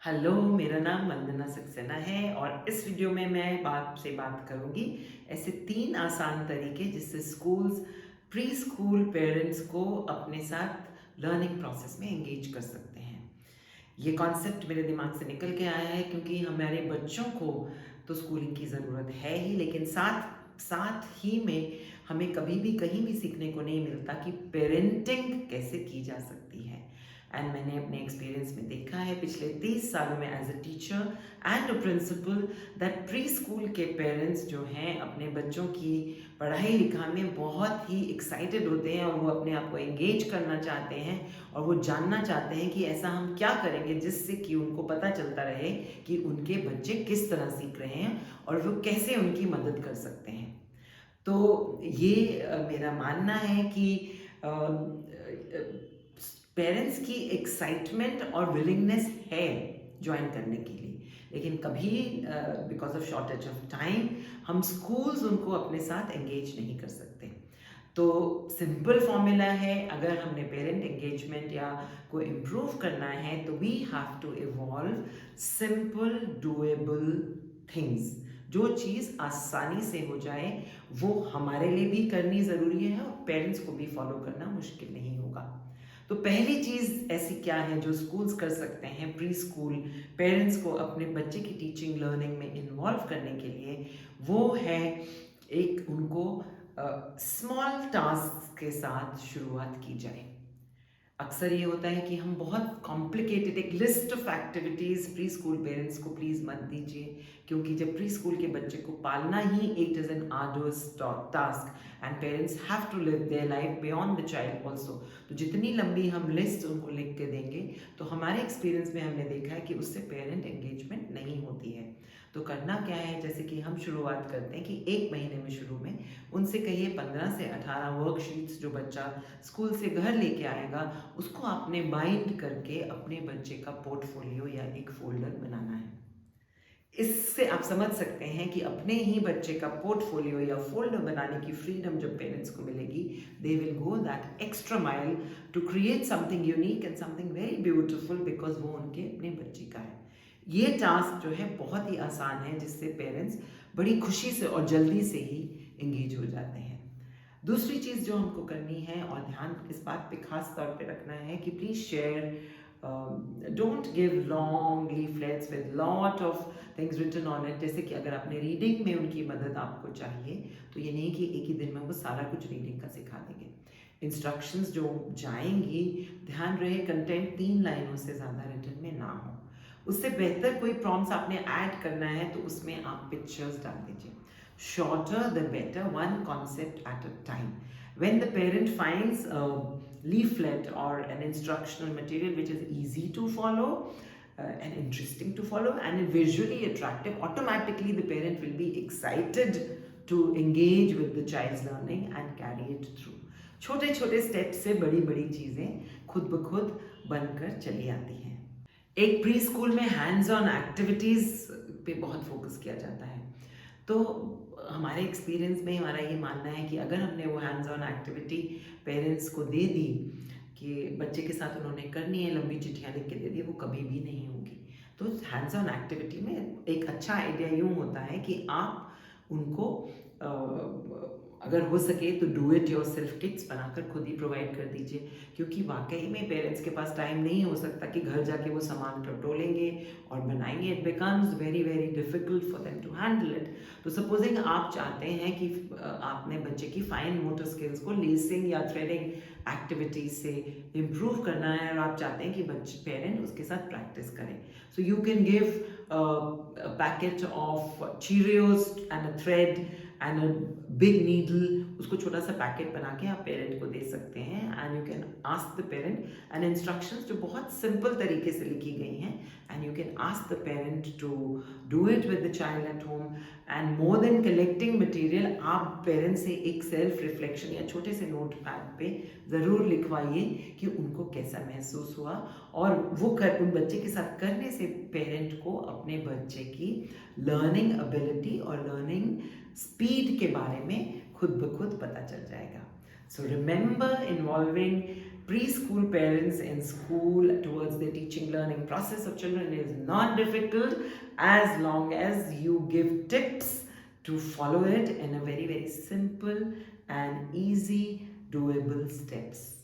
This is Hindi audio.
हेलो, मेरा नाम वंदना सक्सेना है और इस वीडियो में मैं आपसे बात करूंगी ऐसे 3 आसान तरीके जिससे स्कूल्स प्री स्कूल पेरेंट्स को अपने साथ लर्निंग प्रोसेस में एंगेज कर सकते हैं। ये कॉन्सेप्ट मेरे दिमाग से निकल के आया है क्योंकि हमारे बच्चों को तो स्कूलिंग की ज़रूरत है ही, लेकिन साथ साथ ही में हमें कभी भी कहीं भी सीखने को नहीं मिलता कि पेरेंटिंग कैसे की जा सकती है। एंड मैंने अपने एक्सपीरियंस में देखा है पिछले 30 सालों में as a teacher and a principal that preschool के पेरेंट्स जो हैं अपने बच्चों की पढ़ाई लिखाई में बहुत ही एक्साइटेड होते हैं और वो अपने आप को एंगेज करना चाहते हैं और वो जानना चाहते हैं कि ऐसा हम क्या करेंगे जिससे कि उनको पता चलता रहे कि उनके बच्चे किस तरह सीख रहे हैं और वो कैसे उनकी मदद कर सकते हैं। तो ये मेरा मानना है कि पेरेंट्स की एक्साइटमेंट और विलिंगनेस है ज्वाइन करने के लिए, लेकिन कभी because of shortage of time हम स्कूल्स उनको अपने साथ एंगेज नहीं कर सकते। तो सिंपल फॉर्मूला है, अगर हमने पेरेंट एंगेजमेंट या को इम्प्रूव करना है तो we have to evolve simple doable things. जो चीज़ आसानी से हो जाए वो हमारे लिए भी करनी ज़रूरी है और पेरेंट्स को भी फॉलो करना मुश्किल नहीं होगा। तो पहली चीज़ ऐसी क्या है जो स्कूल्स कर सकते हैं प्री स्कूल पेरेंट्स को अपने बच्चे की टीचिंग लर्निंग में इन्वॉल्व करने के लिए, वो है एक उनको स्मॉल टास्क के साथ शुरुआत की जाए। अक्सर ये होता है कि हम बहुत कॉम्प्लिकेटेड एक list of activities pre school parents को प्लीज़ मत दीजिए, क्योंकि जब प्री स्कूल के बच्चे को पालना ही it is an arduous task and parents have to live their life beyond the child also. तो जितनी लंबी हम लिस्ट उनको लिख के देंगे तो हमारे एक्सपीरियंस में हमने देखा है कि उससे पेरेंट एंगेजमेंट नहीं होती है। तो करना क्या है, जैसे कि हम शुरुआत करते हैं कि 1 महीने में शुरू में उनसे कहिए 15 से 18 वर्कशीट्स जो बच्चा स्कूल से घर लेके आएगा उसको आपने बाइंड करके अपने बच्चे का पोर्टफोलियो या एक फोल्डर बनाना है। इससे आप समझ सकते हैं कि अपने ही बच्चे का पोर्टफोलियो या फोल्डर बनाने की फ्रीडम जब पेरेंट्स को मिलेगी, they will go that extra mile to create something unique and something very beautiful, because वो उनके अपने बच्चे का है। ये टास्क जो है बहुत ही आसान है जिससे पेरेंट्स बड़ी खुशी से और जल्दी से ही एंगेज हो जाते हैं। दूसरी चीज़ जो हमको करनी है और ध्यान इस बात पे खास तौर पे रखना है कि please share, don't give long leaflets with lot of things written on it. जैसे कि अगर आपने रीडिंग में उनकी मदद आपको चाहिए तो ये नहीं कि एक ही दिन में वो सारा कुछ रीडिंग का सिखा देंगे। इंस्ट्रक्शंस जो जाएंगी, ध्यान रहे कंटेंट 3 लाइनों से ज़्यादा रिटन में ना हो। उससे बेहतर कोई प्रॉम्प्ट्स आपने ऐड करना है तो उसमें आप पिक्चर्स डाल दीजिए। Shorter the better, one concept at a time. When the parent finds a leaflet or an instructional material which is easy to follow and interesting to follow and visually attractive, automatically the parent will be excited to engage with the child's learning and carry it through. छोटे छोटे स्टेप से बड़ी बड़ी चीज़ें खुद ब खुद बनकर चली आती हैं। एक प्री स्कूल में हैंड्स ऑन एक्टिविटीज़ पे बहुत फोकस किया जाता है। तो हमारे एक्सपीरियंस में हमारा ये मानना है कि अगर हमने वो हैंड्स ऑन एक्टिविटी पेरेंट्स को दे दी कि बच्चे के साथ उन्होंने करनी है, लंबी चिट्ठियाँ लिख के दे दी, वो कभी भी नहीं होगी। तो हैंड्स ऑन एक्टिविटी में एक अच्छा आइडिया यूँ होता है कि आप उनको अगर हो सके तो do it yourself kits बनाकर खुद ही प्रोवाइड कर दीजिए, क्योंकि वाकई में पेरेंट्स के पास टाइम नहीं हो सकता कि घर जाके वो सामान टटोलेंगे और बनाएंगे। It becomes very very difficult for them to handle it. तो सपोजिंग आप चाहते हैं कि आपने बच्चे की फाइन मोटर स्किल्स को लेसिंग या थ्रेडिंग एक्टिविटीज से इम्प्रूव करना है और आप चाहते हैं कि बच्चे पेरेंट उसके साथ प्रैक्टिस करें, so you can give a packet of Cheerios and a thread and a big needle। उसको छोटा सा पैकेट बना के आप पेरेंट को दे सकते हैं and you can ask the parent and instructions जो बहुत सिंपल तरीके से लिखी गई हैं and you can ask the parent to do it with the child at home. And more than collecting material, आप पेरेंट्स से एक सेल्फ रिफ्लेक्शन या छोटे से नोट पैड पे ज़रूर लिखवाइए कि उनको कैसा महसूस हुआ, और वो उन बच्चे के साथ करने से पेरेंट को अपने बच्चे की लर्निंग एबिलिटी और लर्निंग स्पीड के बारे में खुद ब खुद पता चल जाएगा। So remember involving preschool parents in school towards the teaching learning process of children is not difficult as long as you give tips to follow it in a very simple and easy doable steps.